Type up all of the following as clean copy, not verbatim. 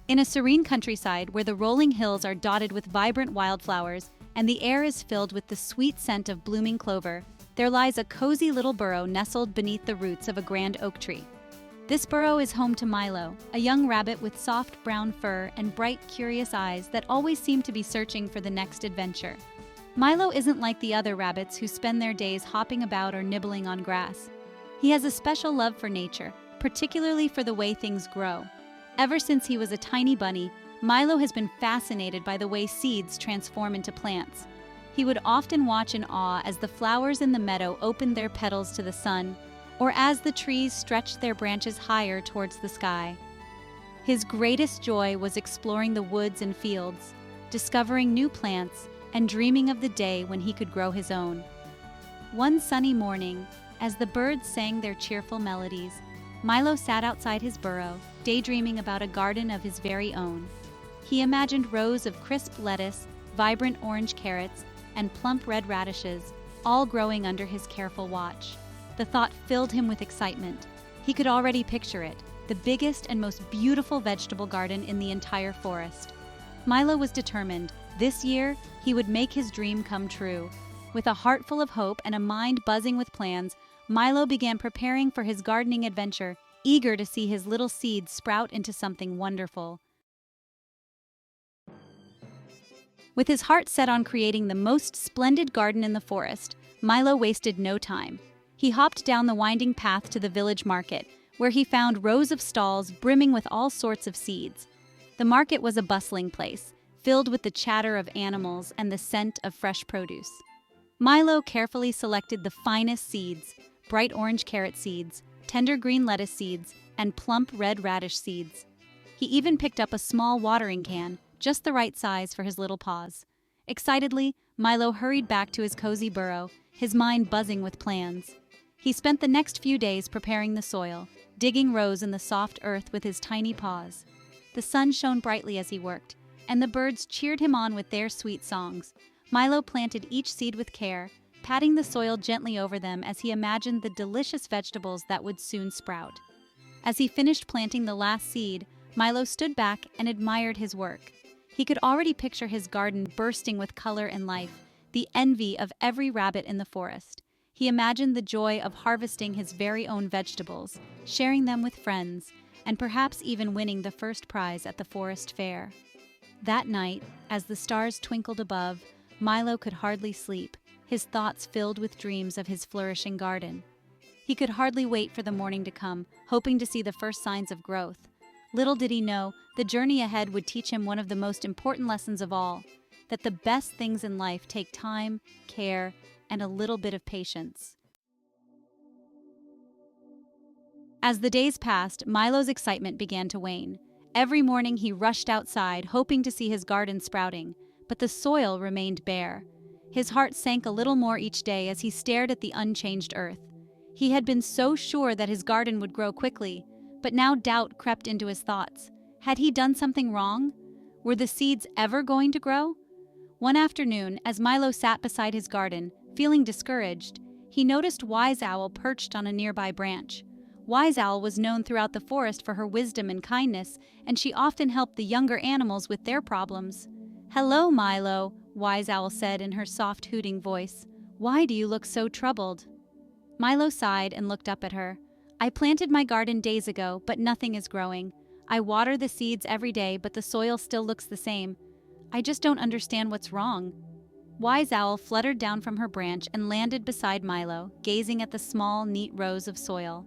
In a serene countryside where the rolling hills are dotted with vibrant wildflowers and the air is filled with the sweet scent of blooming clover, there lies a cozy little burrow nestled beneath the roots of a grand oak tree. This burrow is home to Milo, a young rabbit with soft brown fur and bright, curious eyes that always seem to be searching for the next adventure. Milo isn't like the other rabbits who spend their days hopping about or nibbling on grass. He has a special love for nature, particularly for the way things grow. Ever since he was a tiny bunny, Milo has been fascinated by the way seeds transform into plants. He would often watch in awe as the flowers in the meadow opened their petals to the sun, or as the trees stretched their branches higher towards the sky. His greatest joy was exploring the woods and fields, discovering new plants, and dreaming of the day when he could grow his own. One sunny morning, as the birds sang their cheerful melodies, Milo sat outside his burrow, daydreaming about a garden of his very own. He imagined rows of crisp lettuce, vibrant orange carrots, and plump red radishes, all growing under his careful watch. The thought filled him with excitement. He could already picture it, the biggest and most beautiful vegetable garden in the entire forest. Milo was determined. This year, he would make his dream come true. With a heart full of hope and a mind buzzing with plans, Milo began preparing for his gardening adventure, eager to see his little seeds sprout into something wonderful. With his heart set on creating the most splendid garden in the forest, Milo wasted no time. He hopped down the winding path to the village market, where he found rows of stalls brimming with all sorts of seeds. The market was a bustling place, filled with the chatter of animals and the scent of fresh produce. Milo carefully selected the finest seeds, bright orange carrot seeds, tender green lettuce seeds, and plump red radish seeds. He even picked up a small watering can, just the right size for his little paws. Excitedly, Milo hurried back to his cozy burrow, his mind buzzing with plans. He spent the next few days preparing the soil, digging rows in the soft earth with his tiny paws. The sun shone brightly as he worked, and the birds cheered him on with their sweet songs. Milo planted each seed with care, patting the soil gently over them as he imagined the delicious vegetables that would soon sprout. As he finished planting the last seed, Milo stood back and admired his work. He could already picture his garden bursting with color and life, the envy of every rabbit in the forest. He imagined the joy of harvesting his very own vegetables, sharing them with friends, and perhaps even winning the first prize at the forest fair. That night, as the stars twinkled above, Milo could hardly sleep, his thoughts filled with dreams of his flourishing garden. He could hardly wait for the morning to come, hoping to see the first signs of growth. Little did he know, the journey ahead would teach him one of the most important lessons of all, that the best things in life take time, care, and a little bit of patience. As the days passed, Milo's excitement began to wane. Every morning he rushed outside, hoping to see his garden sprouting, but the soil remained bare. His heart sank a little more each day as he stared at the unchanged earth. He had been so sure that his garden would grow quickly, but now doubt crept into his thoughts. Had he done something wrong? Were the seeds ever going to grow? One afternoon, as Milo sat beside his garden, feeling discouraged, he noticed Wise Owl perched on a nearby branch. Wise Owl was known throughout the forest for her wisdom and kindness, and she often helped the younger animals with their problems. "Hello, Milo," Wise Owl said in her soft hooting voice. "Why do you look so troubled?" Milo sighed and looked up at her. "I planted my garden days ago, but nothing is growing. I water the seeds every day, but the soil still looks the same. I just don't understand what's wrong." Wise Owl fluttered down from her branch and landed beside Milo, gazing at the small, neat rows of soil.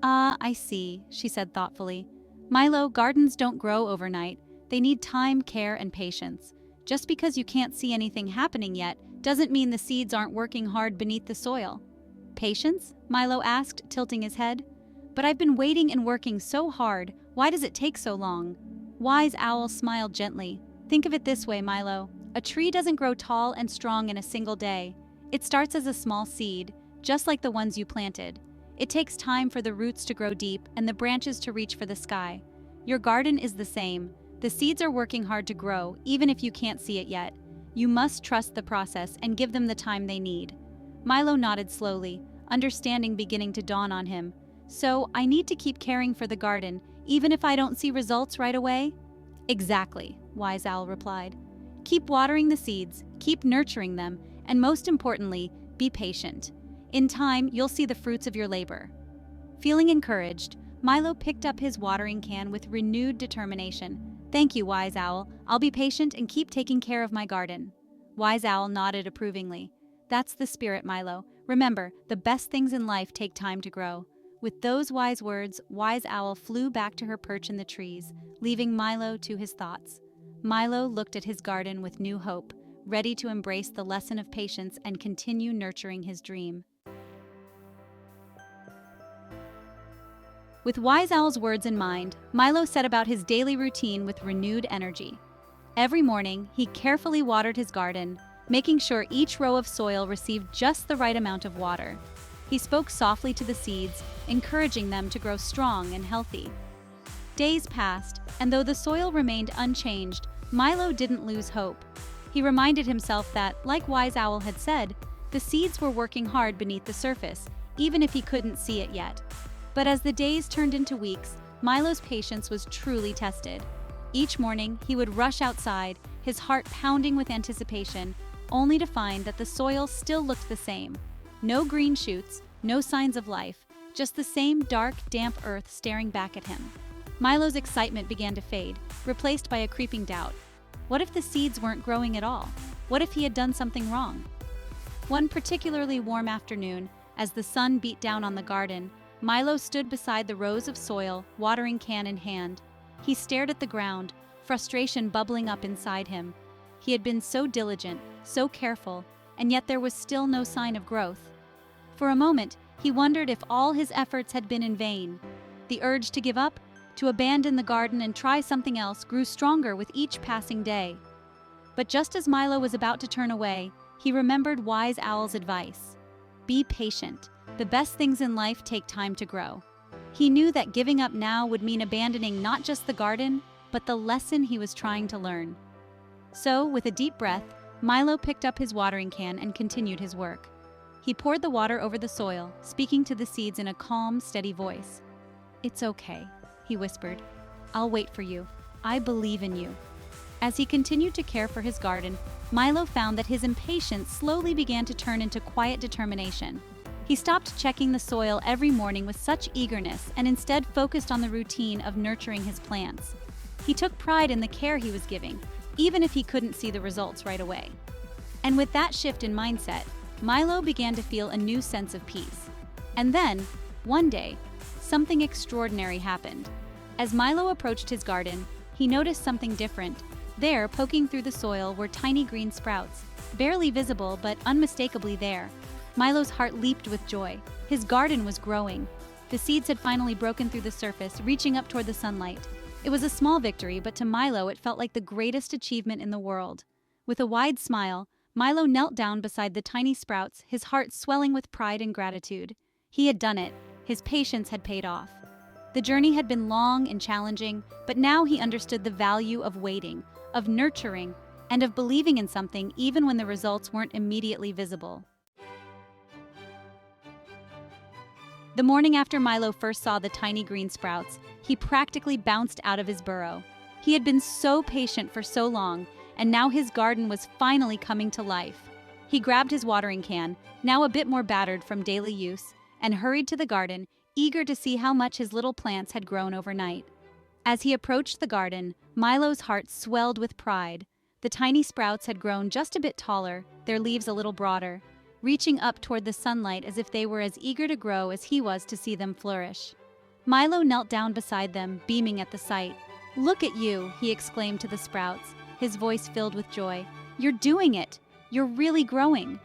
"Ah, I see," she said thoughtfully. "Milo, gardens don't grow overnight. They need time, care, and patience. Just because you can't see anything happening yet doesn't mean the seeds aren't working hard beneath the soil." "Patience?" Milo asked, tilting his head. "But I've been waiting and working so hard. Why does it take so long?" Wise Owl smiled gently. "Think of it this way, Milo. A tree doesn't grow tall and strong in a single day. It starts as a small seed, just like the ones you planted. It takes time for the roots to grow deep and the branches to reach for the sky. Your garden is the same. The seeds are working hard to grow, even if you can't see it yet. You must trust the process and give them the time they need." Milo nodded slowly, understanding beginning to dawn on him. "So, I need to keep caring for the garden, even if I don't see results right away?" Exactly, Wise Owl replied. Keep watering the seeds, keep nurturing them, and most importantly, be patient. In time, you'll see the fruits of your labor. Feeling encouraged, Milo picked up his watering can with renewed determination. Thank you, Wise Owl. I'll be patient and keep taking care of my garden. Wise Owl nodded approvingly. That's the spirit, Milo. Remember, the best things in life take time to grow. With those wise words, Wise Owl flew back to her perch in the trees, leaving Milo to his thoughts. Milo looked at his garden with new hope, ready to embrace the lesson of patience and continue nurturing his dream. With Wise Owl's words in mind, Milo set about his daily routine with renewed energy. Every morning, he carefully watered his garden, making sure each row of soil received just the right amount of water. He spoke softly to the seeds, encouraging them to grow strong and healthy. Days passed, and though the soil remained unchanged, Milo didn't lose hope. He reminded himself that, like Wise Owl had said, the seeds were working hard beneath the surface, even if he couldn't see it yet. But as the days turned into weeks, Milo's patience was truly tested. Each morning, he would rush outside, his heart pounding with anticipation, only to find that the soil still looked the same. No green shoots, no signs of life, just the same dark, damp earth staring back at him. Milo's excitement began to fade, replaced by a creeping doubt. What if the seeds weren't growing at all? What if he had done something wrong? One particularly warm afternoon, as the sun beat down on the garden, Milo stood beside the rows of soil, watering can in hand. He stared at the ground, frustration bubbling up inside him. He had been so diligent, so careful, and yet there was still no sign of growth. For a moment, he wondered if all his efforts had been in vain. The urge to give up, to abandon the garden and try something else grew stronger with each passing day. But just as Milo was about to turn away, he remembered Wise Owl's advice. Be patient. The best things in life take time to grow. He knew that giving up now would mean abandoning not just the garden, but the lesson he was trying to learn. So, with a deep breath, Milo picked up his watering can and continued his work. He poured the water over the soil, speaking to the seeds in a calm, steady voice. "It's okay," he whispered. "I'll wait for you. I believe in you." As he continued to care for his garden, Milo found that his impatience slowly began to turn into quiet determination. He stopped checking the soil every morning with such eagerness and instead focused on the routine of nurturing his plants. He took pride in the care he was giving, even if he couldn't see the results right away. And with that shift in mindset, Milo began to feel a new sense of peace. And then, one day, something extraordinary happened. As Milo approached his garden, he noticed something different. There, poking through the soil, were tiny green sprouts, barely visible but unmistakably there. Milo's heart leaped with joy. His garden was growing. The seeds had finally broken through the surface, reaching up toward the sunlight. It was a small victory, but to Milo it felt like the greatest achievement in the world. With a wide smile, Milo knelt down beside the tiny sprouts, his heart swelling with pride and gratitude. He had done it. His patience had paid off. The journey had been long and challenging, but now he understood the value of waiting, of nurturing, and of believing in something even when the results weren't immediately visible. The morning after Milo first saw the tiny green sprouts, he practically bounced out of his burrow. He had been so patient for so long, and now his garden was finally coming to life. He grabbed his watering can, now a bit more battered from daily use, and hurried to the garden, eager to see how much his little plants had grown overnight. As he approached the garden, Milo's heart swelled with pride. The tiny sprouts had grown just a bit taller, their leaves a little broader, reaching up toward the sunlight as if they were as eager to grow as he was to see them flourish. Milo knelt down beside them, beaming at the sight. "Look at you," he exclaimed to the sprouts, his voice filled with joy. "You're doing it! You're really growing!"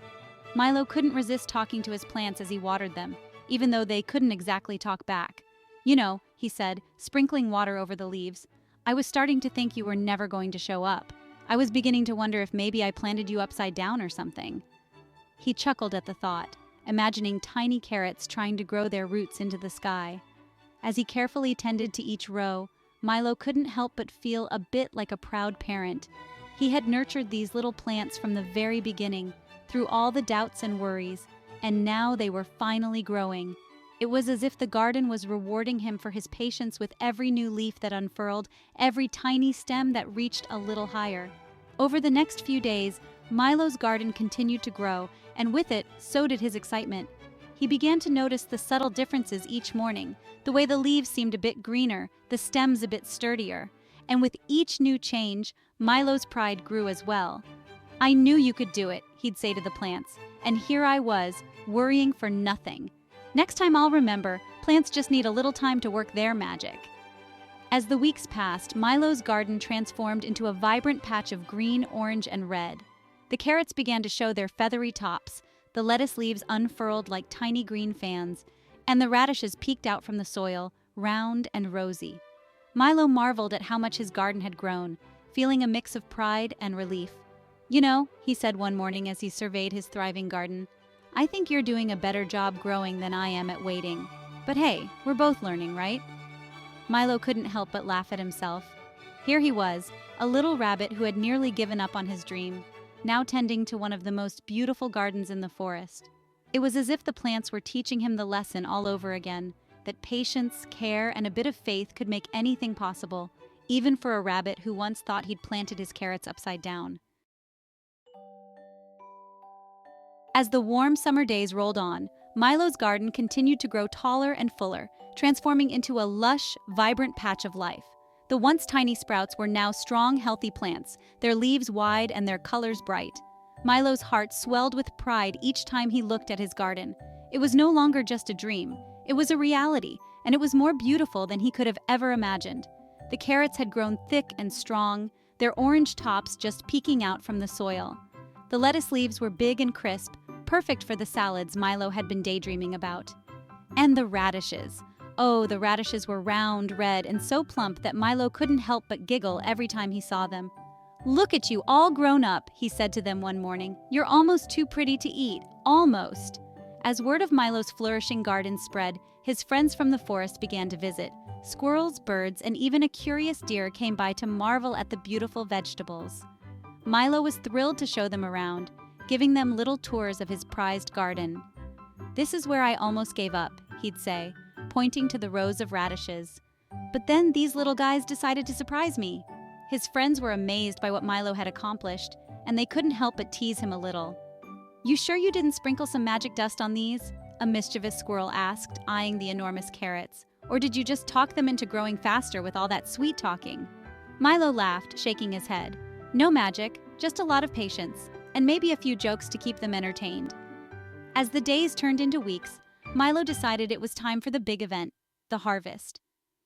Milo couldn't resist talking to his plants as he watered them, even though they couldn't exactly talk back. "You know," he said, sprinkling water over the leaves, "I was starting to think you were never going to show up. I was beginning to wonder if maybe I planted you upside down or something." He chuckled at the thought, imagining tiny carrots trying to grow their roots into the sky. As he carefully tended to each row, Milo couldn't help but feel a bit like a proud parent. He had nurtured these little plants from the very beginning, through all the doubts and worries, and now they were finally growing. It was as if the garden was rewarding him for his patience with every new leaf that unfurled, every tiny stem that reached a little higher. Over the next few days, Milo's garden continued to grow, and with it, so did his excitement. He began to notice the subtle differences each morning, the way the leaves seemed a bit greener, the stems a bit sturdier. And with each new change, Milo's pride grew as well. "I knew you could do it," he'd say to the plants, and here I was, worrying for nothing. "Next time I'll remember, plants just need a little time to work their magic." As the weeks passed, Milo's garden transformed into a vibrant patch of green, orange, and red. The carrots began to show their feathery tops, the lettuce leaves unfurled like tiny green fans, and the radishes peeked out from the soil, round and rosy. Milo marveled at how much his garden had grown, feeling a mix of pride and relief. "You know," he said one morning as he surveyed his thriving garden, "I think you're doing a better job growing than I am at waiting. But hey, we're both learning, right?" Milo couldn't help but laugh at himself. Here he was, a little rabbit who had nearly given up on his dream, now tending to one of the most beautiful gardens in the forest. It was as if the plants were teaching him the lesson all over again, that patience, care, and a bit of faith could make anything possible, even for a rabbit who once thought he'd planted his carrots upside down. As the warm summer days rolled on, Milo's garden continued to grow taller and fuller, transforming into a lush, vibrant patch of life. The once tiny sprouts were now strong, healthy plants, their leaves wide and their colors bright. Milo's heart swelled with pride each time he looked at his garden. It was no longer just a dream. It was a reality, and it was more beautiful than he could have ever imagined. The carrots had grown thick and strong, their orange tops just peeking out from the soil. The lettuce leaves were big and crisp, perfect for the salads Milo had been daydreaming about. And the radishes. Oh, the radishes were round, red, and so plump that Milo couldn't help but giggle every time he saw them. "Look at you, all grown up," he said to them one morning. "You're almost too pretty to eat. Almost." As word of Milo's flourishing garden spread, his friends from the forest began to visit. Squirrels, birds, and even a curious deer came by to marvel at the beautiful vegetables. Milo was thrilled to show them around, giving them little tours of his prized garden. "This is where I almost gave up," he'd say, pointing to the rows of radishes. "But then these little guys decided to surprise me." His friends were amazed by what Milo had accomplished, and they couldn't help but tease him a little. "You sure you didn't sprinkle some magic dust on these?" a mischievous squirrel asked, eyeing the enormous carrots. "Or did you just talk them into growing faster with all that sweet talking?" Milo laughed, shaking his head. "No magic, just a lot of patience, and maybe a few jokes to keep them entertained." As the days turned into weeks, Milo decided it was time for the big event, the harvest.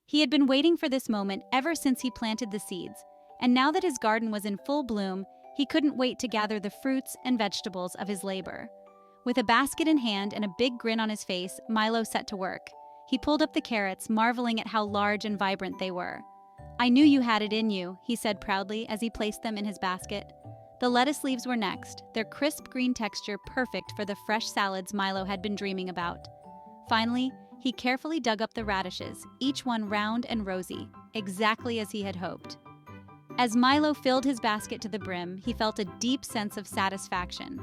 He had been waiting for this moment ever since he planted the seeds, and now that his garden was in full bloom, he couldn't wait to gather the fruits and vegetables of his labor. With a basket in hand and a big grin on his face, Milo set to work. He pulled up the carrots, marveling at how large and vibrant they were. "I knew you had it in you," he said proudly as he placed them in his basket. The lettuce leaves were next, their crisp green texture perfect for the fresh salads Milo had been dreaming about. Finally, he carefully dug up the radishes, each one round and rosy, exactly as he had hoped. As Milo filled his basket to the brim, he felt a deep sense of satisfaction.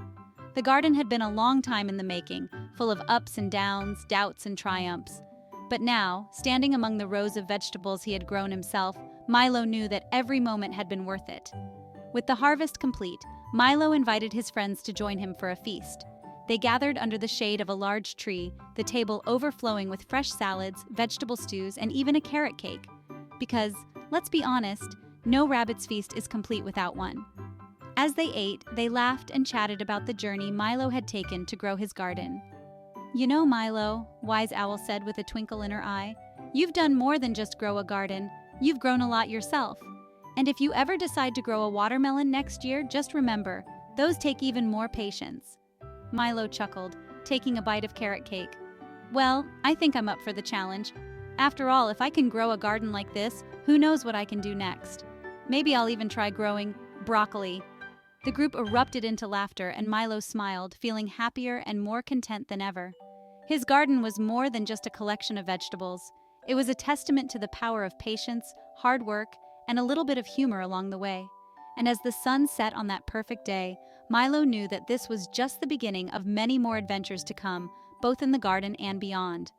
The garden had been a long time in the making, full of ups and downs, doubts and triumphs. But now, standing among the rows of vegetables he had grown himself, Milo knew that every moment had been worth it. With the harvest complete, Milo invited his friends to join him for a feast. They gathered under the shade of a large tree, the table overflowing with fresh salads, vegetable stews, and even a carrot cake. Because, let's be honest, no rabbit's feast is complete without one. As they ate, they laughed and chatted about the journey Milo had taken to grow his garden. "You know, Milo," Wise Owl said with a twinkle in her eye, "you've done more than just grow a garden. You've grown a lot yourself. And if you ever decide to grow a watermelon next year, just remember, those take even more patience." Milo chuckled, taking a bite of carrot cake. "Well, I think I'm up for the challenge. After all, if I can grow a garden like this, who knows what I can do next? Maybe I'll even try growing broccoli." The group erupted into laughter, and Milo smiled, feeling happier and more content than ever. His garden was more than just a collection of vegetables. It was a testament to the power of patience, hard work, and a little bit of humor along the way. And as the sun set on that perfect day, Milo knew that this was just the beginning of many more adventures to come, both in the garden and beyond.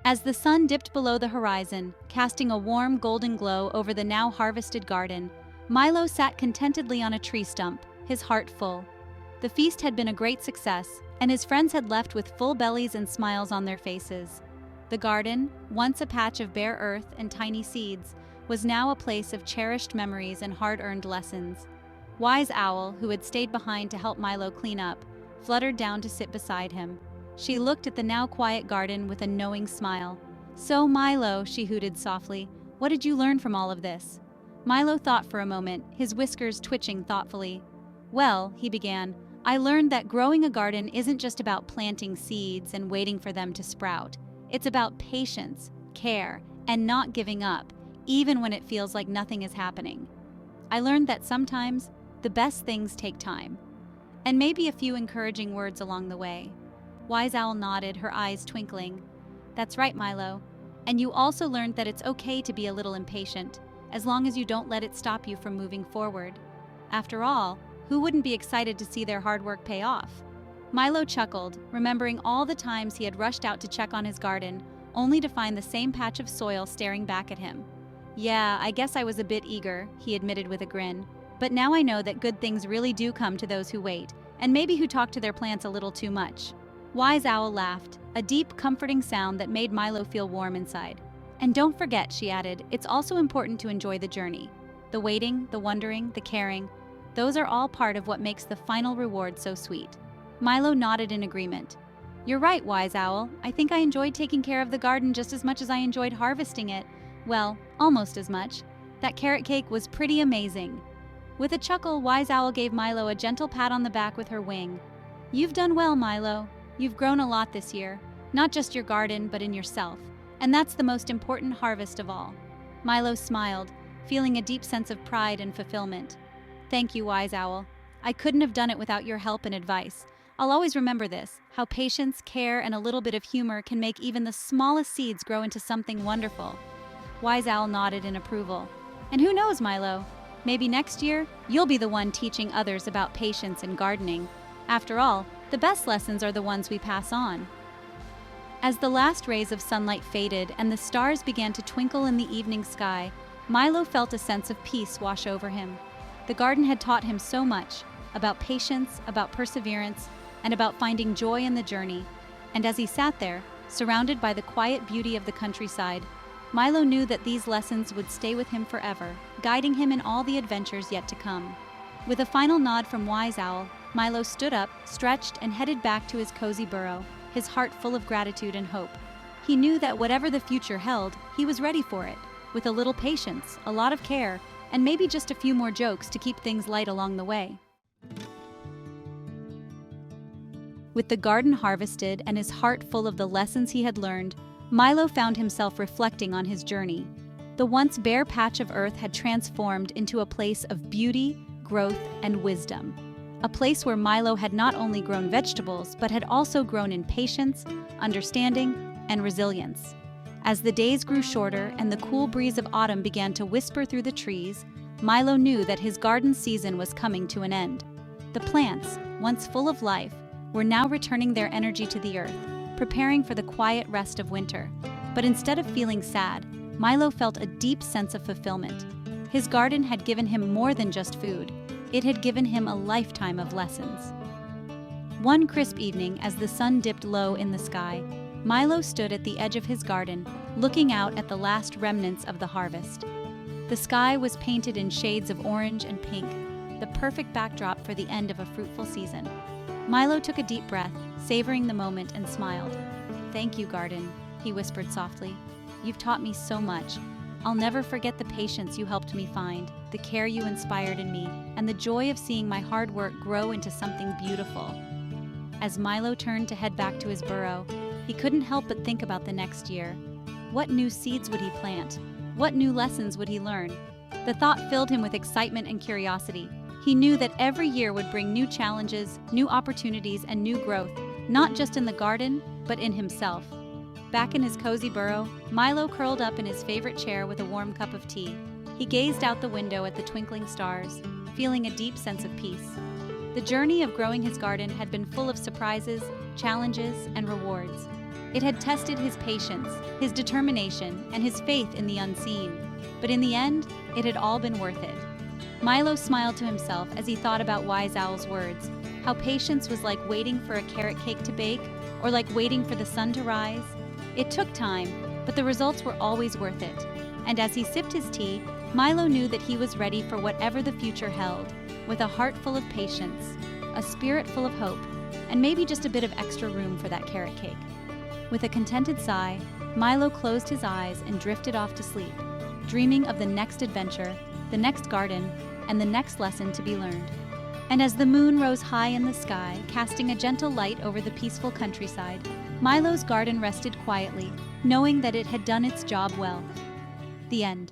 As the sun dipped below the horizon, casting a warm golden glow over the now harvested garden, Milo sat contentedly on a tree stump, his heart full. The feast had been a great success, and his friends had left with full bellies and smiles on their faces. The garden, once a patch of bare earth and tiny seeds, was now a place of cherished memories and hard-earned lessons. Wise Owl, who had stayed behind to help Milo clean up, fluttered down to sit beside him. She looked at the now quiet garden with a knowing smile. "So, Milo," she hooted softly, "what did you learn from all of this?" Milo thought for a moment, his whiskers twitching thoughtfully. "Well," he began, "I learned that growing a garden isn't just about planting seeds and waiting for them to sprout. It's about patience, care, and not giving up, even when it feels like nothing is happening. I learned that sometimes the best things take time." And maybe a few encouraging words along the way. Wise Owl nodded, her eyes twinkling. "That's right, Milo. And you also learned that it's okay to be a little impatient, as long as you don't let it stop you from moving forward. After all, who wouldn't be excited to see their hard work pay off?" Milo chuckled, remembering all the times he had rushed out to check on his garden, only to find the same patch of soil staring back at him. "Yeah, I guess I was a bit eager," he admitted with a grin. "But now I know that good things really do come to those who wait, and maybe who talk to their plants a little too much." Wise Owl laughed, a deep, comforting sound that made Milo feel warm inside. "And don't forget," she added, "it's also important to enjoy the journey. The waiting, the wondering, the caring, those are all part of what makes the final reward so sweet." Milo nodded in agreement. "You're right, Wise Owl. I think I enjoyed taking care of the garden just as much as I enjoyed harvesting it. Well, almost as much. That carrot cake was pretty amazing." With a chuckle, Wise Owl gave Milo a gentle pat on the back with her wing. "You've done well, Milo. You've grown a lot this year, not just your garden, but in yourself. And that's the most important harvest of all." Milo smiled, feeling a deep sense of pride and fulfillment. "Thank you, Wise Owl. I couldn't have done it without your help and advice. I'll always remember this, how patience, care, and a little bit of humor can make even the smallest seeds grow into something wonderful." Wise Owl nodded in approval. "And who knows, Milo? Maybe next year, you'll be the one teaching others about patience and gardening. After all, the best lessons are the ones we pass on." As the last rays of sunlight faded and the stars began to twinkle in the evening sky, Milo felt a sense of peace wash over him. The garden had taught him so much, about patience, about perseverance, and about finding joy in the journey. And as he sat there, surrounded by the quiet beauty of the countryside, Milo knew that these lessons would stay with him forever, guiding him in all the adventures yet to come. With a final nod from Wise Owl, Milo stood up, stretched, and headed back to his cozy burrow, his heart full of gratitude and hope. He knew that whatever the future held, he was ready for it, with a little patience, a lot of care, and maybe just a few more jokes to keep things light along the way. With the garden harvested and his heart full of the lessons he had learned, Milo found himself reflecting on his journey. The once bare patch of earth had transformed into a place of beauty, growth, and wisdom. A place where Milo had not only grown vegetables, but had also grown in patience, understanding, and resilience. As the days grew shorter and the cool breeze of autumn began to whisper through the trees, Milo knew that his garden season was coming to an end. The plants, once full of life, were now returning their energy to the earth, preparing for the quiet rest of winter. But instead of feeling sad, Milo felt a deep sense of fulfillment. His garden had given him more than just food. It had given him a lifetime of lessons. One crisp evening, as the sun dipped low in the sky, Milo stood at the edge of his garden, looking out at the last remnants of the harvest. The sky was painted in shades of orange and pink, the perfect backdrop for the end of a fruitful season. Milo took a deep breath, savoring the moment, and smiled. "Thank you, garden," he whispered softly. "You've taught me so much. I'll never forget the patience you helped me find, the care you inspired in me, and the joy of seeing my hard work grow into something beautiful." As Milo turned to head back to his burrow, he couldn't help but think about the next year. What new seeds would he plant? What new lessons would he learn? The thought filled him with excitement and curiosity. He knew that every year would bring new challenges, new opportunities, and new growth, not just in the garden, but in himself. Back in his cozy burrow, Milo curled up in his favorite chair with a warm cup of tea. He gazed out the window at the twinkling stars, feeling a deep sense of peace. The journey of growing his garden had been full of surprises, challenges, and rewards. It had tested his patience, his determination, and his faith in the unseen. But in the end, it had all been worth it. Milo smiled to himself as he thought about Wise Owl's words, how patience was like waiting for a carrot cake to bake, or like waiting for the sun to rise. It took time, but the results were always worth it. And as he sipped his tea, Milo knew that he was ready for whatever the future held, with a heart full of patience, a spirit full of hope, and maybe just a bit of extra room for that carrot cake. With a contented sigh, Milo closed his eyes and drifted off to sleep, dreaming of the next adventure, the next garden, and the next lesson to be learned. And as the moon rose high in the sky, casting a gentle light over the peaceful countryside, Milo's garden rested quietly, knowing that it had done its job well. The end.